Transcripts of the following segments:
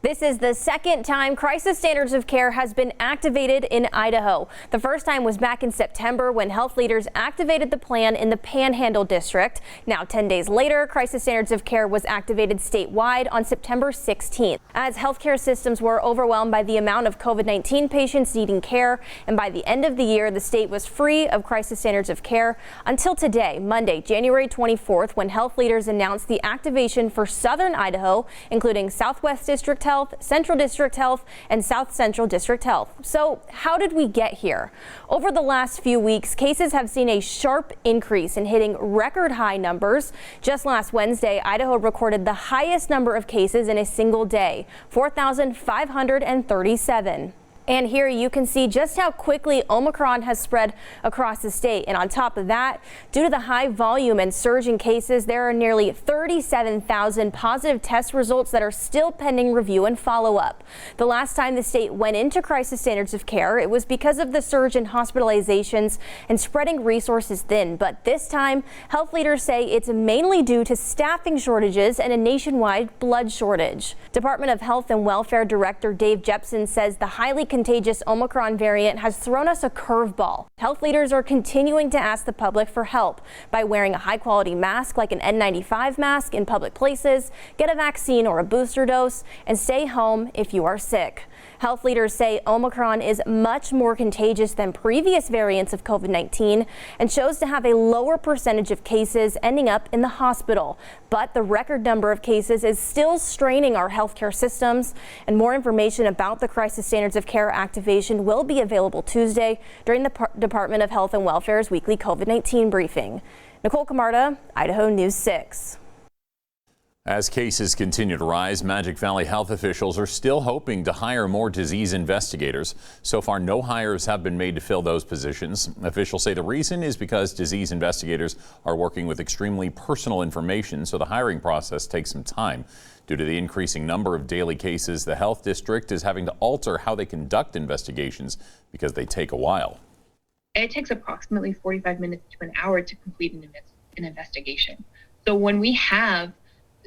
This is the second time crisis standards of care has been activated in Idaho. The first time was back in September when health leaders activated the plan in the Panhandle district. Now, 10 days later, crisis standards of care was activated statewide on September 16th. As healthcare systems were overwhelmed by the amount of COVID-19 patients needing care, and by the end of the year, the state was free of crisis standards of care until today, Monday, January 24th, when health leaders announced the activation for southern Idaho, including Southwest District Health, Central District Health, and South Central District Health. So how did we get here? Over the last few weeks, cases have seen a sharp increase in hitting record high numbers. Just last Wednesday, Idaho recorded the highest number of cases in a single day, 4,537. And here you can see just how quickly Omicron has spread across the state. And on top of that, due to the high volume and surge in cases, there are nearly 37,000 positive test results that are still pending review and follow-up. The last time the state went into crisis standards of care, it was because of the surge in hospitalizations and spreading resources thin. But this time, health leaders say it's mainly due to staffing shortages and a nationwide blood shortage. Department of Health and Welfare Director Dave Jepson says the highly contagious Omicron variant has thrown us a curveball. Health leaders are continuing to ask the public for help by wearing a high-quality mask like an N95 mask in public places, get a vaccine or a booster dose, and stay home if you are sick. Health leaders say Omicron is much more contagious than previous variants of COVID-19 and shows to have a lower percentage of cases ending up in the hospital. But the record number of cases is still straining our healthcare systems. And more information about the crisis standards of care activation will be available Tuesday during the Department of Health and Welfare's weekly COVID-19 briefing. Nicole Camarda, Idaho News 6. As cases continue to rise, Magic Valley health officials are still hoping to hire more disease investigators. So far, no hires have been made to fill those positions. Officials say the reason is because disease investigators are working with extremely personal information, so the hiring process takes some time. Due to the increasing number of daily cases, the health district is having to alter how they conduct investigations because they take a while. It takes approximately 45 minutes to an hour to complete an investigation. So when we have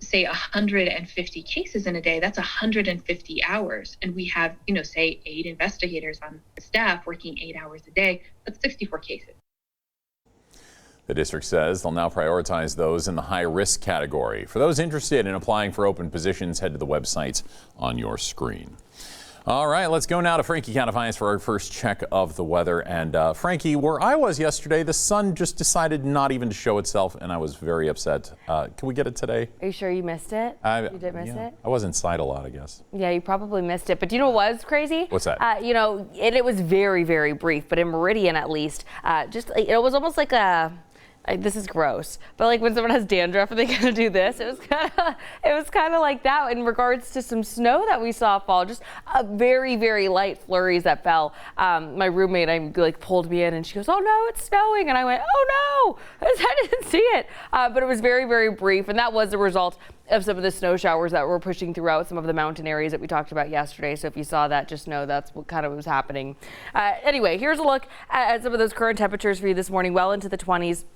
say 150 cases in a day, that's 150 hours. And we have, say 8 investigators on staff working 8 hours a day, that's 64 cases. The district says they'll now prioritize those in the high risk category. For those interested in applying for open positions, head to the websites on your screen. All right, let's go now to Frankie Canifines for our first check of the weather. And Frankie, where I was yesterday, the sun just decided not even to show itself, and I was very upset. Can we get it today? Are you sure you missed it? You did miss it? I was inside a lot, I guess. Yeah, you probably missed it. But do you know what was crazy? What's that? It was very, very brief, but in Meridian at least, it was almost like this is gross, but like when someone has dandruff and they kind of do this, it was kind of like that in regards to some snow that we saw fall, just a very, very light flurries that fell. My roommate, pulled me in and she goes, "Oh no, it's snowing." And I went, "Oh no, I didn't see it." But it was very, very brief. And that was the result of some of the snow showers that were pushing throughout some of the mountain areas that we talked about yesterday. So if you saw that, just know that's what kind of was happening. Anyway, here's a look at some of those current temperatures for you this morning, well into the 20s.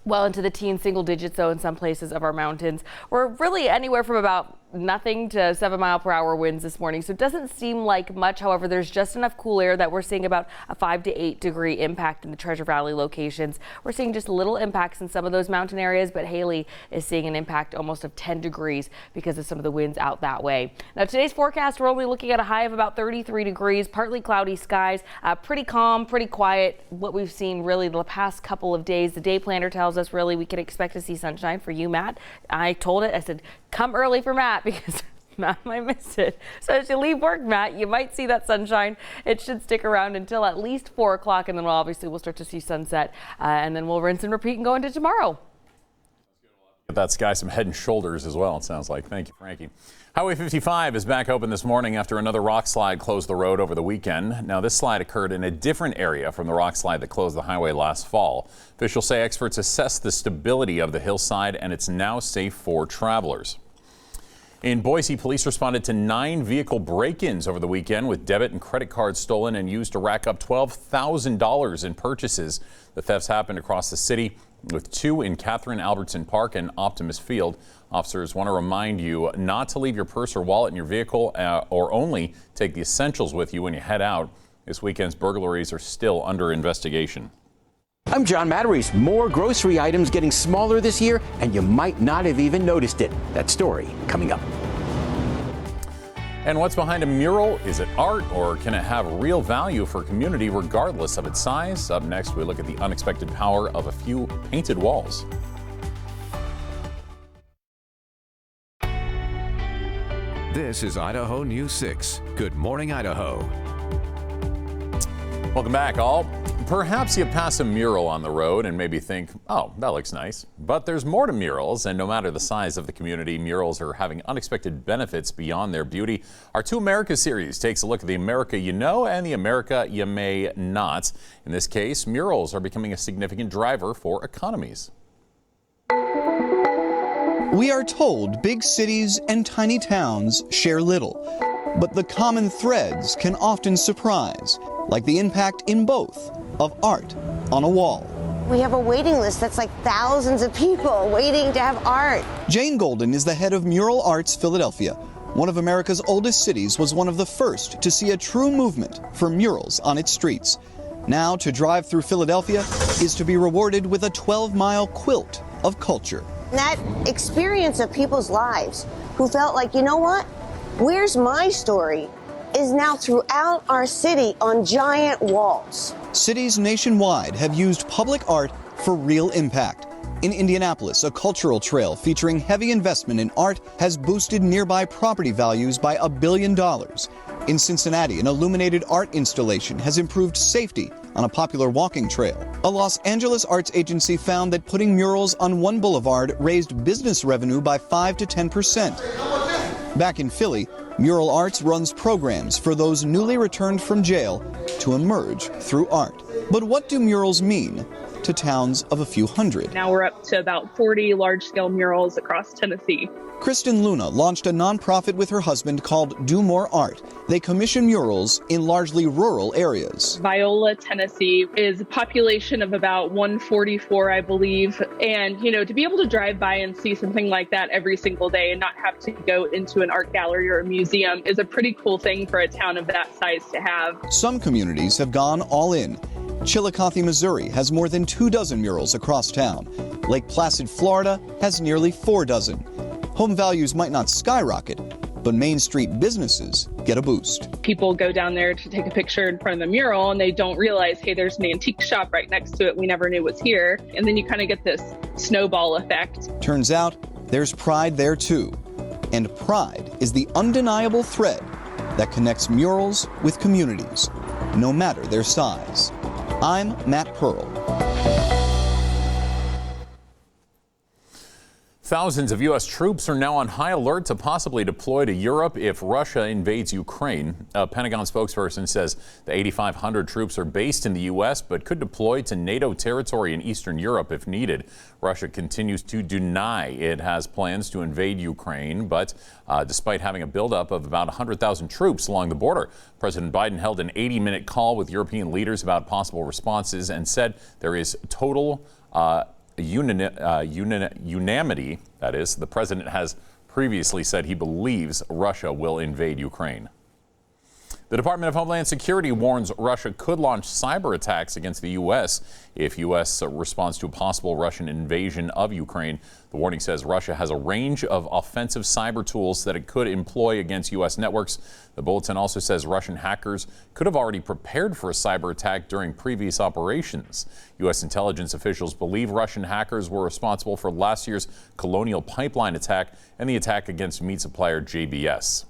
Well into the teen single digits, though, in some places of our mountains. We're really anywhere from about nothing to 7-mile-per-hour winds this morning, so it doesn't seem like much. However, there's just enough cool air that we're seeing about a 5 to 8 degree impact in the Treasure Valley locations. We're seeing just little impacts in some of those mountain areas, but Haley is seeing an impact almost of 10 degrees because of some of the winds out that way. Now, today's forecast, we're only looking at a high of about 33 degrees, partly cloudy skies, pretty calm, pretty quiet. What we've seen really the past couple of days, the day planner tells us really we can expect to see sunshine for you, Matt. I told it, I said, come early for Matt because Matt might miss it. So as you leave work, Matt, you might see that sunshine. It should stick around until at least 4 o'clock, and then we'll start to see sunset, and then we'll rinse and repeat and go into tomorrow. Give that sky some head and shoulders as well, it sounds like. Thank you, Frankie. Highway 55 is back open this morning after another rock slide closed the road over the weekend. Now, this slide occurred in a different area from the rock slide that closed the highway last fall. Officials say experts assessed the stability of the hillside, and it's now safe for travelers. In Boise, police responded to 9 vehicle break-ins over the weekend with debit and credit cards stolen and used to rack up $12,000 in purchases. The thefts happened across the city. with 2 in Catherine Albertson Park and Optimus Field. Officers want to remind you not to leave your purse or wallet in your vehicle or only take the essentials with you when you head out. This weekend's burglaries are still under investigation. I'm John Matteries. More grocery items getting smaller this year, and you might not have even noticed it. That story coming up. And what's behind a mural? Is it art, or can it have real value for a community regardless of its size? Up next, we look at the unexpected power of a few painted walls. This is Idaho News 6. Good morning, Idaho. Welcome back, all. Perhaps you pass a mural on the road and maybe think, oh, that looks nice. But there's more to murals, and no matter the size of the community, murals are having unexpected benefits beyond their beauty. Our Two Americas series takes a look at the America you know and the America you may not. In this case, murals are becoming a significant driver for economies. We are told big cities and tiny towns share little, but the common threads can often surprise, like the impact in both of art on a wall. We have a waiting list that's like thousands of people waiting to have art. Jane Golden is the head of Mural Arts Philadelphia. One of America's oldest cities, was one of the first to see a true movement for murals on its streets. Now, to drive through Philadelphia is to be rewarded with a 12-mile quilt of culture. That experience of people's lives who felt like, you know what, where's my story, is now throughout our city on giant walls. Cities nationwide have used public art for real impact. In Indianapolis, a cultural trail featuring heavy investment in art has boosted nearby property values by $1 billion. In Cincinnati, an illuminated art installation has improved safety on a popular walking trail. A Los Angeles arts agency found that putting murals on one boulevard raised business revenue by 5 to 10%. Back in Philly, Mural Arts runs programs for those newly returned from jail to emerge through art. But what do murals mean to towns of a few hundred? Now we're up to about 40 large-scale murals across Tennessee. Kristen Luna launched a nonprofit with her husband called Do More Art. They commission murals in largely rural areas. Viola, Tennessee is a population of about 144, I believe. And, to be able to drive by and see something like that every single day and not have to go into an art gallery or a museum is a pretty cool thing for a town of that size to have. Some communities have gone all in. Chillicothe, Missouri has more than 24 murals across town. Lake Placid, Florida has nearly 4 dozen. Home values might not skyrocket, but Main Street businesses get a boost. People go down there to take a picture in front of the mural and they don't realize, hey, there's an antique shop right next to it we never knew was here. And then you kind of get this snowball effect. Turns out there's pride there too. And pride is the undeniable thread that connects murals with communities, no matter their size. I'm Matt Pearl. Thousands of U.S. troops are now on high alert to possibly deploy to Europe if Russia invades Ukraine. A Pentagon spokesperson says the 8,500 troops are based in the U.S. but could deploy to NATO territory in Eastern Europe if needed. Russia continues to deny it has plans to invade Ukraine, but despite having a buildup of about 100,000 troops along the border, President Biden held an 80-minute call with European leaders about possible responses and said there is total unanimity, that is. The president has previously said he believes Russia will invade Ukraine. The Department of Homeland Security warns Russia could launch cyber attacks against the U.S. if U.S. responds to a possible Russian invasion of Ukraine. The warning says Russia has a range of offensive cyber tools that it could employ against U.S. networks. The bulletin also says Russian hackers could have already prepared for a cyber attack during previous operations. U.S. intelligence officials believe Russian hackers were responsible for last year's Colonial Pipeline attack and the attack against meat supplier JBS.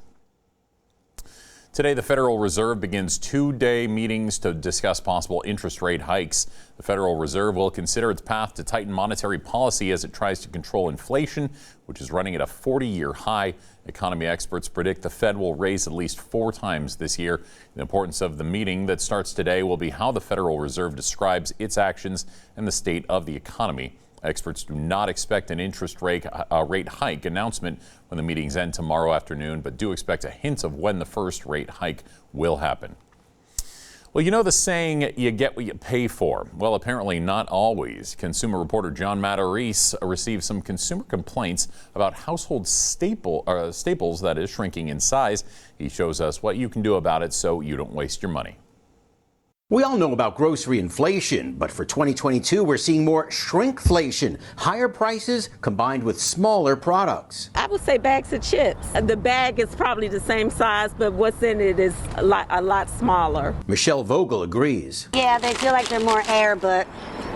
Today, the Federal Reserve begins 2-day meetings to discuss possible interest rate hikes. The Federal Reserve will consider its path to tighten monetary policy as it tries to control inflation, which is running at a 40-year high. Economy experts predict the Fed will raise at least 4 times this year. The importance of the meeting that starts today will be how the Federal Reserve describes its actions and the state of the economy. Experts do not expect an interest rate hike announcement when the meetings end tomorrow afternoon, but do expect a hint of when the first rate hike will happen. Well, you know the saying, you get what you pay for. Well, apparently not always. Consumer reporter John Matarese received some consumer complaints about household staples that is shrinking in size. He shows us what you can do about it so you don't waste your money. We all know about grocery inflation, but for 2022, we're seeing more shrinkflation, higher prices combined with smaller products. I would say bags of chips. The bag is probably the same size, but what's in it is a lot smaller. Michelle Vogel agrees. Yeah, they feel like they're more air, but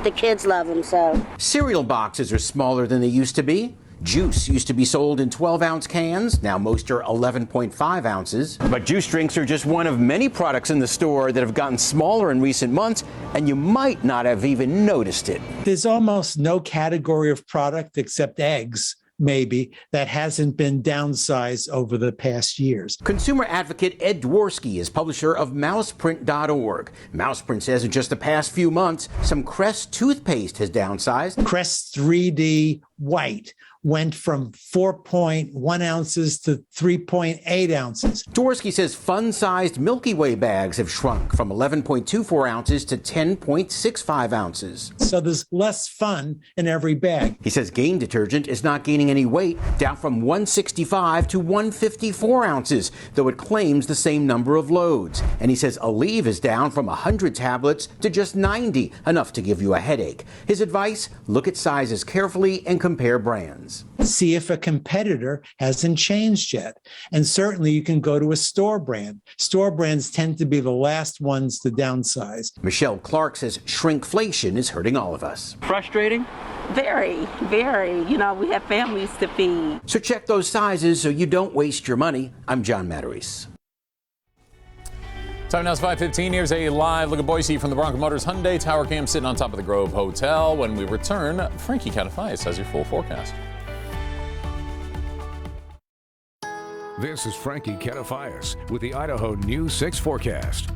the kids love them, so. Cereal boxes are smaller than they used to be. Juice used to be sold in 12-ounce cans. Now most are 11.5 ounces. But juice drinks are just one of many products in the store that have gotten smaller in recent months, and you might not have even noticed it. There's almost no category of product except eggs, maybe, that hasn't been downsized over the past years. Consumer advocate Ed Dworsky is publisher of Mouseprint.org. Mouseprint says in just the past few months, some Crest toothpaste has downsized. Crest 3D White went from 4.1 ounces to 3.8 ounces. Dworsky says fun-sized Milky Way bags have shrunk from 11.24 ounces to 10.65 ounces. So there's less fun in every bag. He says Gain detergent is not gaining any weight, down from 165 to 154 ounces, though it claims the same number of loads. And he says Aleve is down from 100 tablets to just 90, enough to give you a headache. His advice, look at sizes carefully and compare brands. See if a competitor hasn't changed yet. And certainly you can go to a store brand. Store brands tend to be the last ones to downsize. Michelle Clark says shrinkflation is hurting all of us. Frustrating? Very, very. You know, we have families to feed. So check those sizes so you don't waste your money. I'm John Matarese. Time now is 5:15. Here's a live look at Boise from the Bronco Motors Hyundai Tower Cam sitting on top of the Grove Hotel. When we return, Frankie Catafaias has your full forecast. This is Frankie Catafaias with the Idaho News 6 forecast.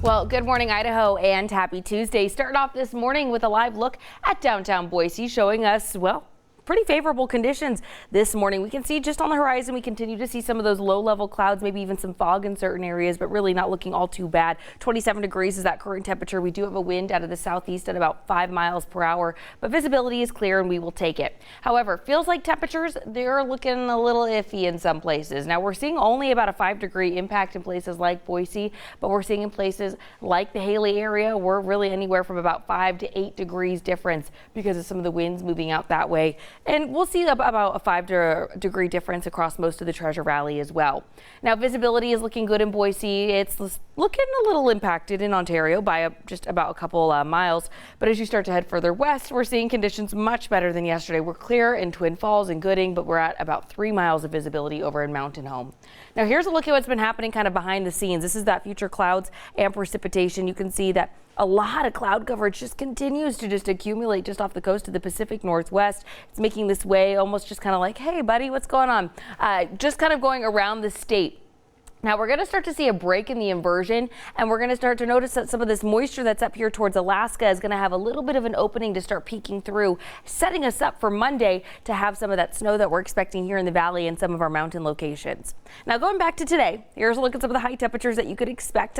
Well, good morning, Idaho, and happy Tuesday. Starting off this morning with a live look at downtown Boise, showing us, well, pretty favorable conditions this morning. We can see just on the horizon, we continue to see some of those low-level clouds, maybe even some fog in certain areas, but really not looking all too bad. 27 degrees is that current temperature. We do have a wind out of the southeast at about 5 miles per hour, but visibility is clear and we will take it. However, feels like temperatures, they're looking a little iffy in some places. Now, we're seeing only about a 5-degree impact in places like Boise, but we're seeing in places like the Haley area, we're really anywhere from about 5 to 8 degrees difference because of some of the winds moving out that way. And we'll see about a 5-degree difference across most of the Treasure Valley as well. Now, visibility is looking good in Boise. It's looking a little impacted in Ontario by just about a couple miles. But as you start to head further west, we're seeing conditions much better than yesterday. We're clear in Twin Falls and Gooding, but we're at about 3 miles of visibility over in Mountain Home. Now, here's a look at what's been happening kind of behind the scenes. This is that future clouds and precipitation. You can see that a lot of cloud coverage just continues to just accumulate just off the coast of the Pacific Northwest. It's making this way almost just kind of like, hey, buddy, what's going on? Just kind of going around the state. Now we're going to start to see a break in the inversion, and we're going to start to notice that some of this moisture that's up here towards Alaska is going to have a little bit of an opening to start peeking through, setting us up for Monday to have some of that snow that we're expecting here in the valley and some of our mountain locations. Now going back to today, here's a look at some of the high temperatures that you could expect,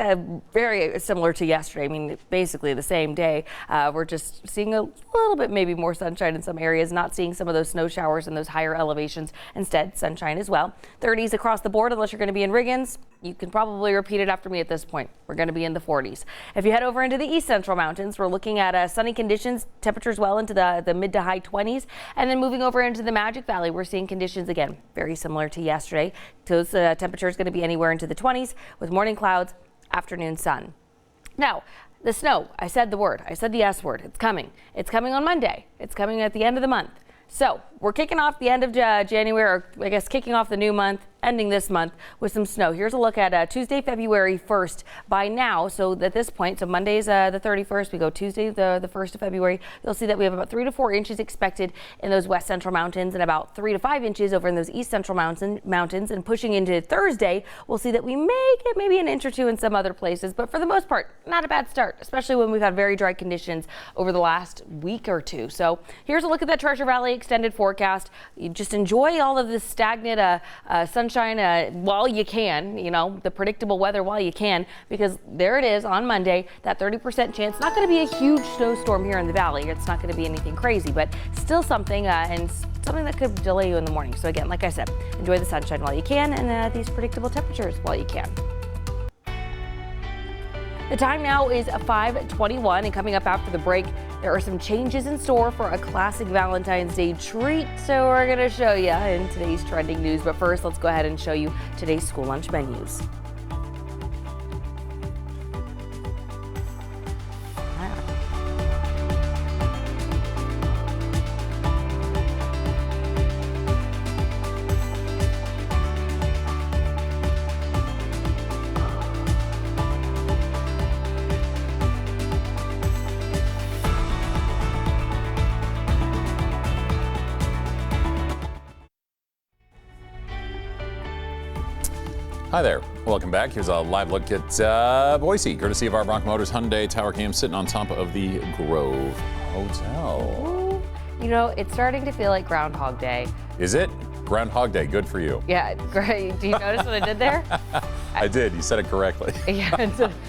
very similar to yesterday. I mean, basically the same day. We're just seeing a little bit maybe more sunshine in some areas, not seeing some of those snow showers and those higher elevations. Instead, sunshine as well. 30s across the board unless you're going to be in Riggins. You can probably repeat it after me at this point. We're going to be in the 40s. If you head over into the east central mountains, we're looking at sunny conditions, temperatures well into the mid to high 20s. And then moving over into the Magic Valley, we're seeing conditions again very similar to yesterday. Those temperatures going to be anywhere into the 20s with morning clouds, afternoon sun. Now, the snow, I said the word. I said the S word. It's coming. It's coming on Monday. It's coming at the end of the month. So we're kicking off the end of January, or I guess kicking off the new month, ending this month with some snow. Here's a look at Tuesday, February 1st. By now, so at this point, so Monday's the 31st, we go Tuesday, the 1st of February, you'll see that we have about 3 to 4 inches expected in those west central mountains and about 3 to 5 inches over in those east central mountains. And pushing into Thursday, we'll see that we may get maybe an inch or two in some other places, but for the most part, not a bad start, especially when we've had very dry conditions over the last week or two. So here's a look at that Treasure Valley extended forecast. You just enjoy all of this stagnant sunshine sunshine while you can, you know, the predictable weather while you can, because there it is on Monday, that 30% chance. Not going to be a huge snowstorm here in the valley. It's not going to be anything crazy, but still something, and something that could delay you in the morning. So again, like I said, enjoy the sunshine while you can, and these predictable temperatures while you can. The time now is 5:21, and coming up after the break, there are some changes in store for a classic Valentine's Day treat. So we're going to show you in today's trending news. But first, let's go ahead and show you today's school lunch menus. Hi there. Welcome back. Here's a live look at Boise, courtesy of our Bronco Motors Hyundai Tower Cam, sitting on top of the Grove Hotel. Ooh, you know, it's starting to feel like Groundhog Day. Is it? Groundhog Day, good for you. Yeah, great. Do you notice what I did there? I did. You said it correctly. Yeah,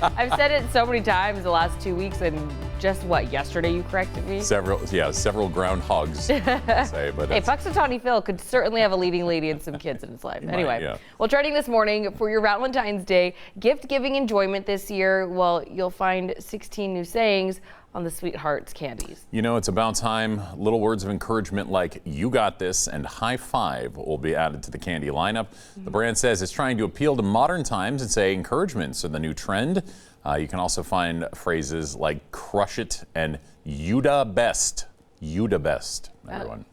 I've said it so many times the last 2 weeks, and just what, yesterday you corrected me? Several groundhogs, say. But hey, Puxatawny Phil could certainly have a leading lady and some kids in his life. Anyway, yeah. Well, trending this morning for your Valentine's Day gift-giving enjoyment this year, well, you'll find 16 new sayings on the Sweethearts candies. You know, it's about time. Little words of encouragement like "you got this" and "high five" will be added to the candy lineup. The brand says it's trying to appeal to modern times and say encouragements are the new trend. You can also find phrases like "crush it" and "you da best." You da best, everyone.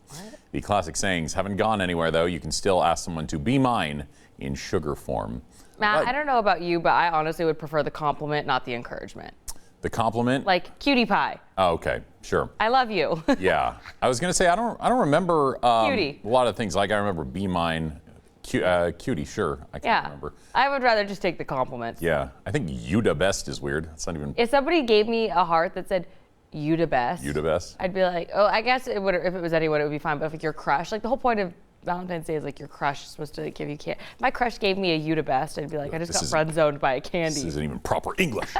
The classic sayings haven't gone anywhere, though. You can still ask someone to be mine in sugar form. Matt, I don't know about you, but I honestly would prefer the compliment, not the encouragement. The compliment? Like cutie pie. Oh, okay, sure. I love you. Yeah, I was gonna say I don't remember cutie. A lot of things. Like I remember "be mine," cutie. Sure, I can't remember. I would rather just take the compliments. Yeah, I think "you da best" is weird. It's not even. If somebody gave me a heart that said "you da best," I'd be like, oh, I guess it would. If it was anyone, it would be fine. But if like your crush, like the whole point of Valentine's Day is like your crush is supposed to like, give you candy. If my crush gave me a "you da best," I'd be like, I just got friend zoned by a candy. This isn't even proper English.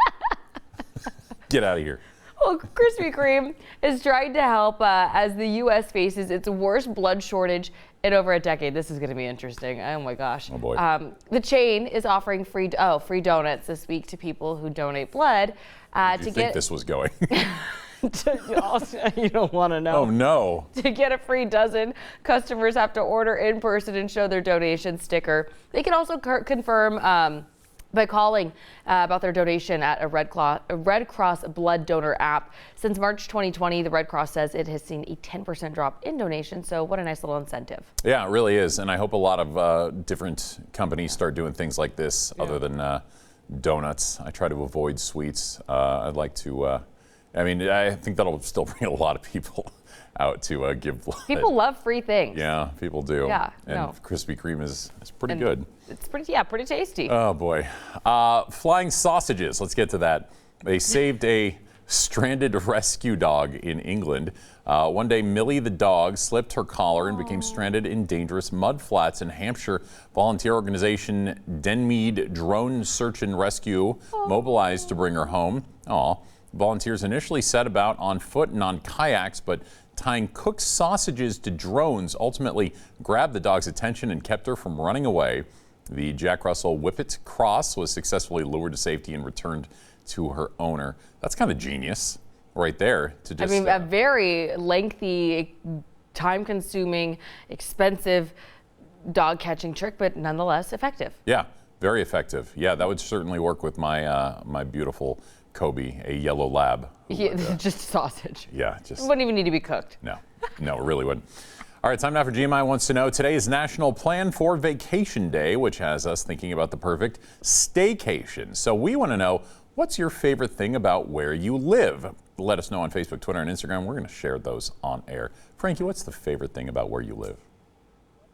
Get out of here. Well, Krispy Kreme is trying to help as the U.S. faces its worst blood shortage in over a decade. This is going to be interesting. Oh my gosh. Oh boy. The chain is offering free donuts this week to people who donate blood. Did you think this was going? You don't want to know. Oh no. To get a free dozen, customers have to order in person and show their donation sticker. They can also confirm by calling about their donation at a Red Cross blood donor app. Since March 2020, the Red Cross says it has seen a 10% drop in donations. So what a nice little incentive. Yeah, it really is. And I hope a lot of different companies start doing things like this other than donuts. I try to avoid sweets. I'd like to, I think that'll still bring a lot of people out to give blood. People love free things. Yeah, people do. Yeah, and Krispy Kreme is pretty good. It's pretty tasty. Oh boy. Flying sausages. Let's get to that. They saved a stranded rescue dog in England. One day, Millie the dog slipped her collar and became stranded in dangerous mud flats in Hampshire. Volunteer organization Denmead Drone Search and Rescue mobilized to bring her home. Volunteers initially set about on foot and on kayaks, but tying cooked sausages to drones ultimately grabbed the dog's attention and kept her from running away. The Jack Russell Whippet Cross was successfully lured to safety and returned to her owner. That's kind of genius right there. A very lengthy, time-consuming, expensive dog catching trick, but nonetheless effective. Yeah, very effective. Yeah, that would certainly work with my my beautiful Kobe, a yellow lab. Just sausage. Yeah, just. It wouldn't even need to be cooked. No, it really wouldn't. All right, time now for GMI Wants to Know. Today is National Plan for Vacation Day, which has us thinking about the perfect staycation. So we want to know, what's your favorite thing about where you live? Let us know on Facebook, Twitter, and Instagram. We're going to share those on air. Frankie, what's the favorite thing about where you live?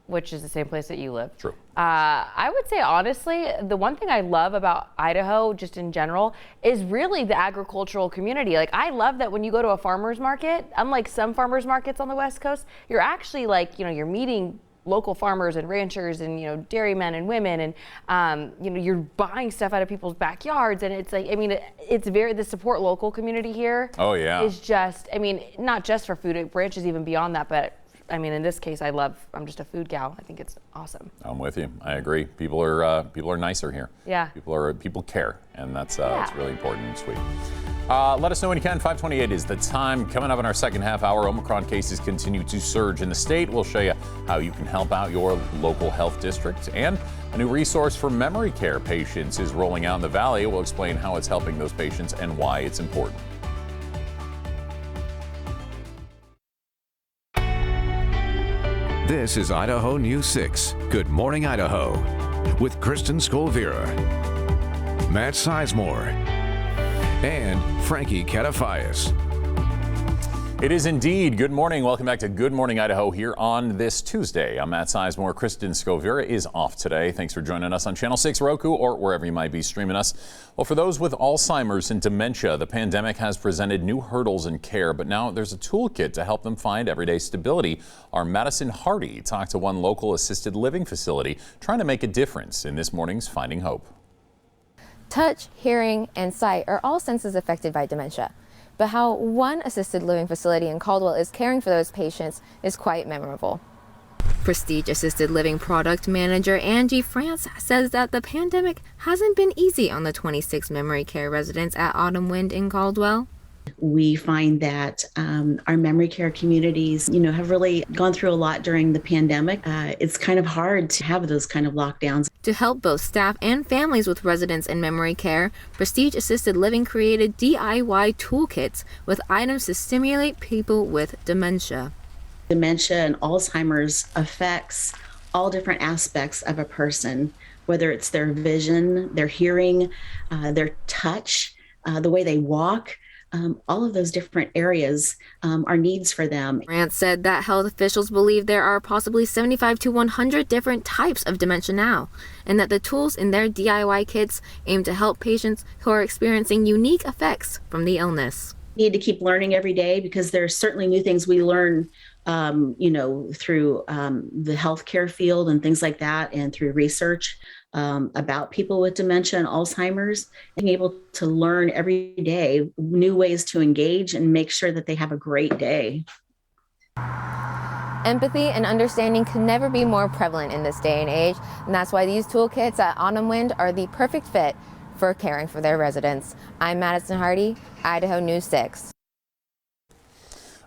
Which is the same place that you live. True. I would say, honestly, the one thing I love about Idaho, just in general, is really the agricultural community. Like, I love that when you go to a farmer's market, unlike some farmer's markets on the West Coast, you're actually you're meeting local farmers and ranchers and, you know, dairymen and women, and you know, you're buying stuff out of people's backyards, and it's like, I mean, it's very, the support local community here. Oh yeah. Is just, I mean, not just for food, it branches even beyond that, but I mean, in this case, I'm just a food gal. I think it's awesome. I'm with you. I agree. People are nicer here. Yeah. People care, and that's really important and sweet. Let us know when you can. 5:28 is the time. Coming up in our second half hour, Omicron cases continue to surge in the state. We'll show you how you can help out your local health district. And a new resource for memory care patients is rolling out in the Valley. We'll explain how it's helping those patients and why it's important. This is Idaho News 6. Good Morning, Idaho. With Kristen Scolvera, Matt Sizemore, and Frankie Katafias. It is indeed. Good morning. Welcome back to Good Morning Idaho here on this Tuesday. I'm Matt Sizemore. Kristen Scolvera is off today. Thanks for joining us on Channel 6 Roku or wherever you might be streaming us. Well, for those with Alzheimer's and dementia, the pandemic has presented new hurdles in care, but now there's a toolkit to help them find everyday stability. Our Madison Hardy talked to one local assisted living facility trying to make a difference in this morning's Finding Hope. Touch, hearing, and sight are all senses affected by dementia. But how one assisted living facility in Caldwell is caring for those patients is quite memorable. Prestige Assisted Living Product Manager Angie France says that the pandemic hasn't been easy on the 26 memory care residents at Autumn Wind in Caldwell. We find that our memory care communities, have really gone through a lot during the pandemic. It's kind of hard to have those kind of lockdowns. To help both staff and families with residents in memory care, Prestige Assisted Living created DIY toolkits with items to stimulate people with dementia. Dementia and Alzheimer's affects all different aspects of a person, whether it's their vision, their hearing, their touch, the way they walk. All of those different areas are needs for them. Grant said that health officials believe there are possibly 75 to 100 different types of dementia now, and that the tools in their DIY kits aim to help patients who are experiencing unique effects from the illness. We need to keep learning every day because there's certainly new things we learn, through the healthcare field and things like that, and through research about people with dementia and Alzheimer's, being able to learn every day new ways to engage and make sure that they have a great day. Empathy and understanding can never be more prevalent in this day and age, and that's why these toolkits at Autumn Wind are the perfect fit for caring for their residents. I'm Madison Hardy, Idaho News 6.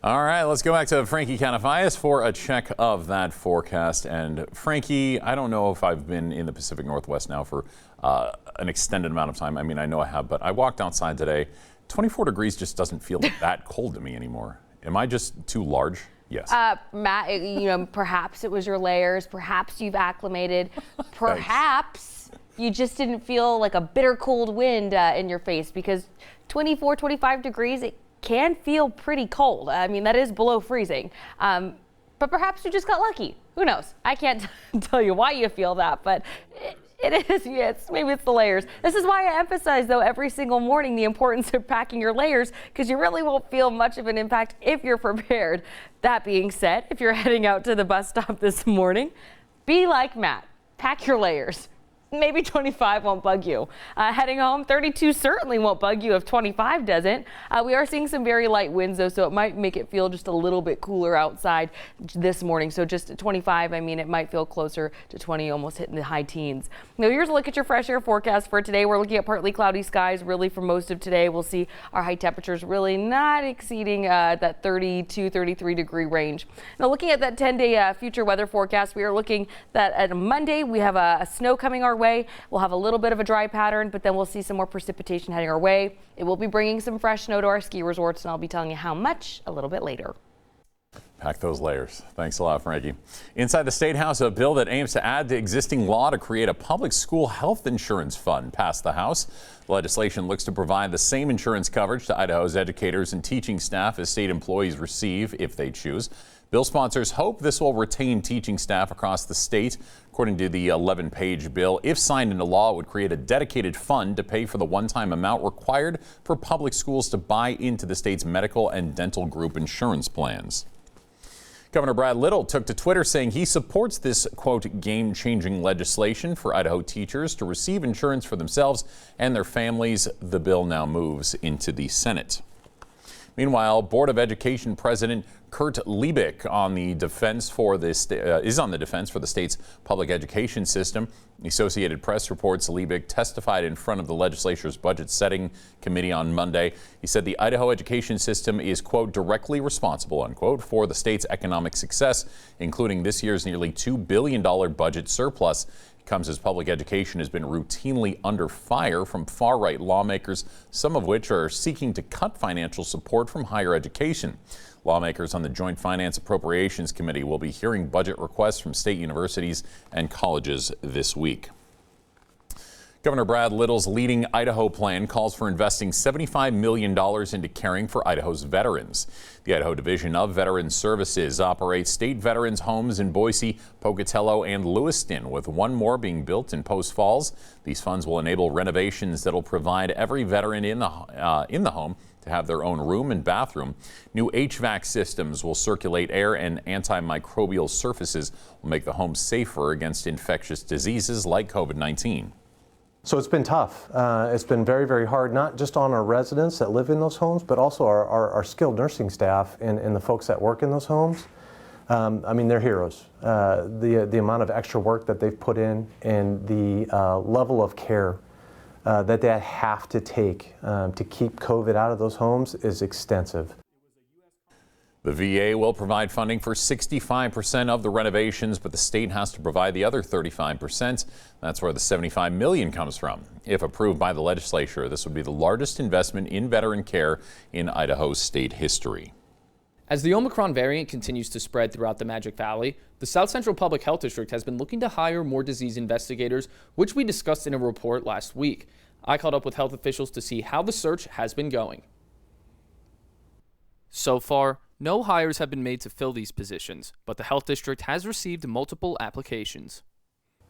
All right, let's go back to Frankie Katafias for a check of that forecast. And Frankie, I don't know if I've been in the Pacific Northwest now for an extended amount of time. I mean, I know I have, but I walked outside today. 24 degrees just doesn't feel that cold to me anymore. Am I just too large? Yes. Matt, perhaps it was your layers. Perhaps you've acclimated. Perhaps you just didn't feel like a bitter cold wind in your face, because 24, 25 degrees, it can feel pretty cold. I mean, that is below freezing. But perhaps you just got lucky. Who knows? I can't tell you why you feel that, but it is. Maybe it's the layers. This is why I emphasize, though, every single morning the importance of packing your layers, because you really won't feel much of an impact if you're prepared. That being said, if you're heading out to the bus stop this morning, be like Matt. Pack your layers. Maybe 25 won't bug you. Heading home, 32 certainly won't bug you if 25 doesn't. We are seeing some very light winds, though, so it might make it feel just a little bit cooler outside this morning. So just at 25, I mean, it might feel closer to 20, almost hitting the high teens. Now, here's a look at your fresh air forecast for today. We're looking at partly cloudy skies really for most of today. We'll see our high temperatures really not exceeding that 32, 33 degree range. Now, looking at that 10-day future weather forecast, we are looking that at Monday we have a snow coming our way. We'll have a little bit of a dry pattern, but then we'll see some more precipitation heading our way. It will be bringing some fresh snow to our ski resorts, and I'll be telling you how much a little bit later. Pack those layers. Thanks a lot, Frankie. Inside the State House, a bill that aims to add to existing law to create a public school health insurance fund passed the House. The legislation looks to provide the same insurance coverage to Idaho's educators and teaching staff as state employees receive if they choose. Bill sponsors hope this will retain teaching staff across the state. According to the 11-page bill, if signed into law, it would create a dedicated fund to pay for the one-time amount required for public schools to buy into the state's medical and dental group insurance plans. Governor Brad Little took to Twitter saying he supports this, quote, game-changing legislation for Idaho teachers to receive insurance for themselves and their families. The bill now moves into the Senate. Meanwhile, Board of Education President Kurt Liebig is on the defense for the state's public education system. The Associated Press reports Liebig testified in front of the legislature's budget setting committee on Monday. He said the Idaho education system is, quote, directly responsible, unquote, for the state's economic success, including this year's nearly $2 billion budget surplus. Comes as public education has been routinely under fire from far-right lawmakers, some of which are seeking to cut financial support from higher education. Lawmakers on the Joint Finance Appropriations Committee will be hearing budget requests from state universities and colleges this week. Governor Brad Little's Leading Idaho plan calls for investing $75 million into caring for Idaho's veterans. The Idaho Division of Veterans Services operates state veterans homes in Boise, Pocatello, and Lewiston, with one more being built in Post Falls. These funds will enable renovations that will provide every veteran in the home to have their own room and bathroom. New HVAC systems will circulate air, and antimicrobial surfaces will make the home safer against infectious diseases like COVID-19. So it's been tough. It's been very, very hard, not just on our residents that live in those homes, but also our skilled nursing staff and the folks that work in those homes. I mean, they're heroes. The amount of extra work that they've put in and the level of care that they have to take to keep COVID out of those homes is extensive. The VA will provide funding for 65% of the renovations, but the state has to provide the other 35%. That's where the $75 million comes from. If approved by the legislature, this would be the largest investment in veteran care in Idaho's state history. As the Omicron variant continues to spread throughout the Magic Valley, the South Central Public Health District has been looking to hire more disease investigators, which we discussed in a report last week. I caught up with health officials to see how the search has been going. So far, no hires have been made to fill these positions, but the health district has received multiple applications.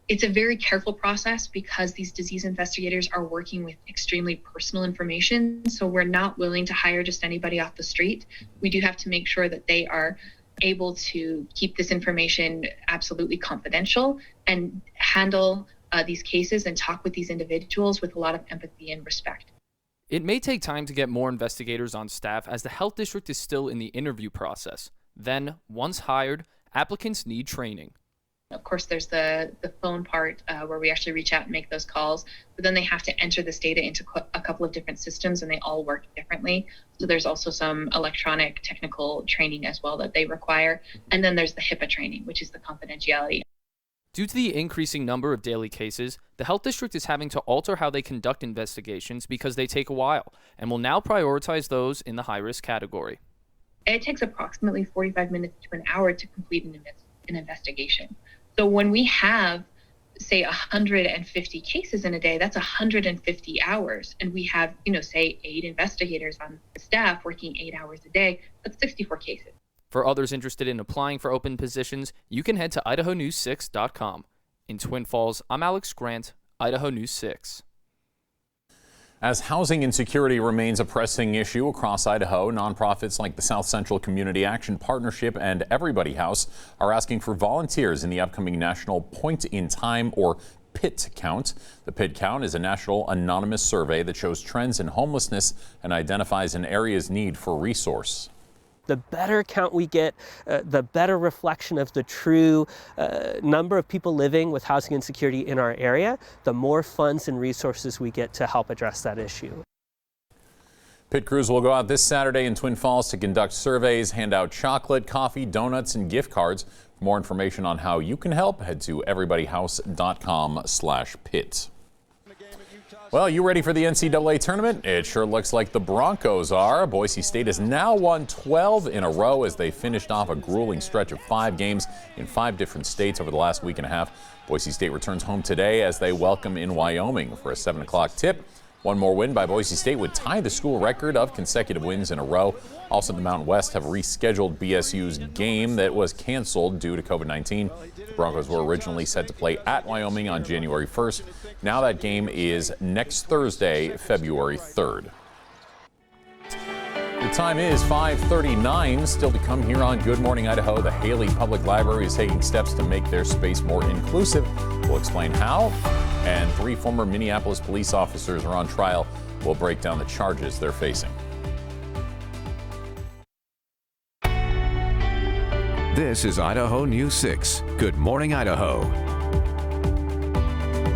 It's a very careful process because these disease investigators are working with extremely personal information. So we're not willing to hire just anybody off the street. We do have to make sure that they are able to keep this information absolutely confidential and handle these cases and talk with these individuals with a lot of empathy and respect. It may take time to get more investigators on staff as the health district is still in the interview process. Then, once hired, applicants need training. Of course, there's the phone part where we actually reach out and make those calls, but then they have to enter this data into a couple of different systems and they all work differently. So there's also some electronic technical training as well that they require. And then there's the HIPAA training, which is the confidentiality. Due to the increasing number of daily cases, the health district is having to alter how they conduct investigations because they take a while and will now prioritize those in the high-risk category. It takes approximately 45 minutes to an hour to complete an investigation. So when we have, say, 150 cases in a day, that's 150 hours. And we have, say 8 investigators on staff working 8 hours a day, that's 64 cases. For others interested in applying for open positions, you can head to idahonews6.com. In Twin Falls, I'm Alex Grant, Idaho News 6. As housing insecurity remains a pressing issue across Idaho, nonprofits like the South Central Community Action Partnership and Everybody House are asking for volunteers in the upcoming National Point in Time, or PIT count. The PIT count is a national anonymous survey that shows trends in homelessness and identifies an area's need for resource. The better count we get, the better reflection of the true number of people living with housing insecurity in our area, the more funds and resources we get to help address that issue. PIT crews will go out this Saturday in Twin Falls to conduct surveys, hand out chocolate, coffee, donuts, and gift cards. For more information on how you can help, head to everybodyhouse.com/PIT. Well, you ready for the NCAA tournament? It sure looks like the Broncos are. Boise State has now won 12 in a row as they finished off a grueling stretch of 5 games in 5 different states over the last week and a half. Boise State returns home today as they welcome in Wyoming for a 7 o'clock tip. One more win by Boise State would tie the school record of consecutive wins in a row. Also, the Mountain West have rescheduled BSU's game that was canceled due to COVID-19. The Broncos were originally set to play at Wyoming on January 1st. Now that game is next Thursday, February 3rd. The time is 5:39. Still to come here on Good Morning Idaho. The Haley Public Library is taking steps to make their space more inclusive. We'll explain how. And 3 former Minneapolis police officers are on trial. We'll break down the charges they're facing. This is Idaho News 6. Good Morning Idaho.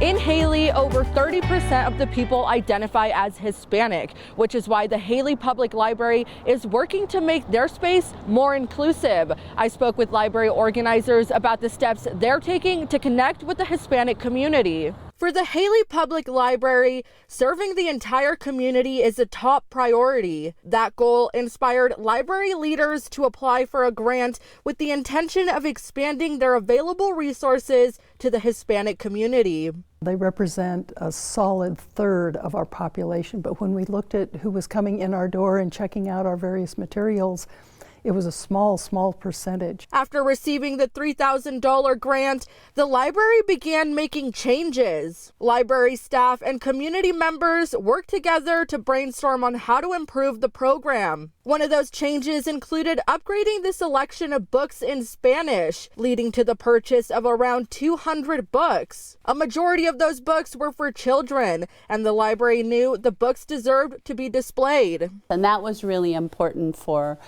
In Haley, over 30% of the people identify as Hispanic, which is why the Haley Public Library is working to make their space more inclusive. I spoke with library organizers about the steps they're taking to connect with the Hispanic community. For the Haley Public Library, serving the entire community is a top priority. That goal inspired library leaders to apply for a grant with the intention of expanding their available resources to the Hispanic community. They represent a solid third of our population, but when we looked at who was coming in our door and checking out our various materials, it was a small percentage. After receiving the $3,000 grant, the library began making changes. Library staff and community members worked together to brainstorm on how to improve the program. One of those changes included upgrading the selection of books in Spanish, leading to the purchase of around 200 books. A majority of those books were for children, and the library knew the books deserved to be displayed. And that was really important for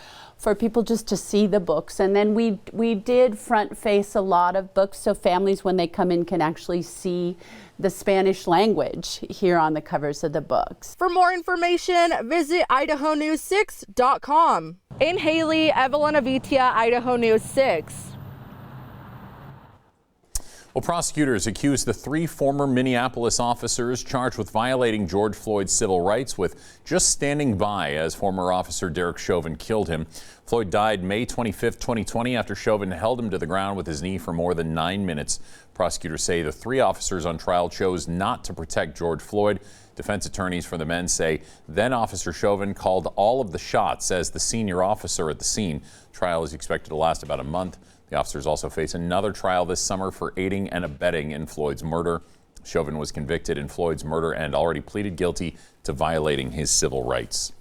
people just to see the books. And then we did front face a lot of books so families when they come in can actually see the Spanish language here on the covers of the books. For more information, visit idahonews6.com. In Haley, Evelyn Avitia, Idaho News 6. Well, prosecutors accuse the 3 former Minneapolis officers charged with violating George Floyd's civil rights with just standing by as former officer Derek Chauvin killed him. Floyd died May 25, 2020 after Chauvin held him to the ground with his knee for more than 9 minutes. Prosecutors say the 3 officers on trial chose not to protect George Floyd. Defense attorneys for the men say then Officer Chauvin called all of the shots as the senior officer at the scene. Trial is expected to last about a month. The officers also face another trial this summer for aiding and abetting in Floyd's murder. Chauvin was convicted in Floyd's murder and already pleaded guilty to violating his civil rights.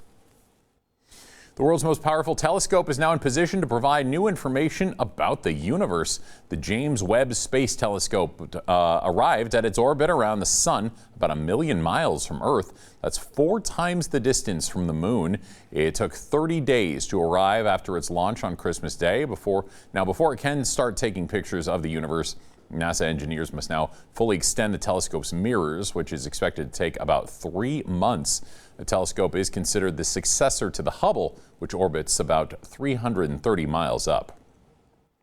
The world's most powerful telescope is now in position to provide new information about the universe. The James Webb Space Telescope arrived at its orbit around the sun, about 1 million miles from Earth. That's 4 times the distance from the moon. It took 30 days to arrive after its launch on Christmas Day. Before it can start taking pictures of the universe, NASA engineers must now fully extend the telescope's mirrors, which is expected to take about 3 months. The telescope is considered the successor to the Hubble, which orbits about 330 miles up.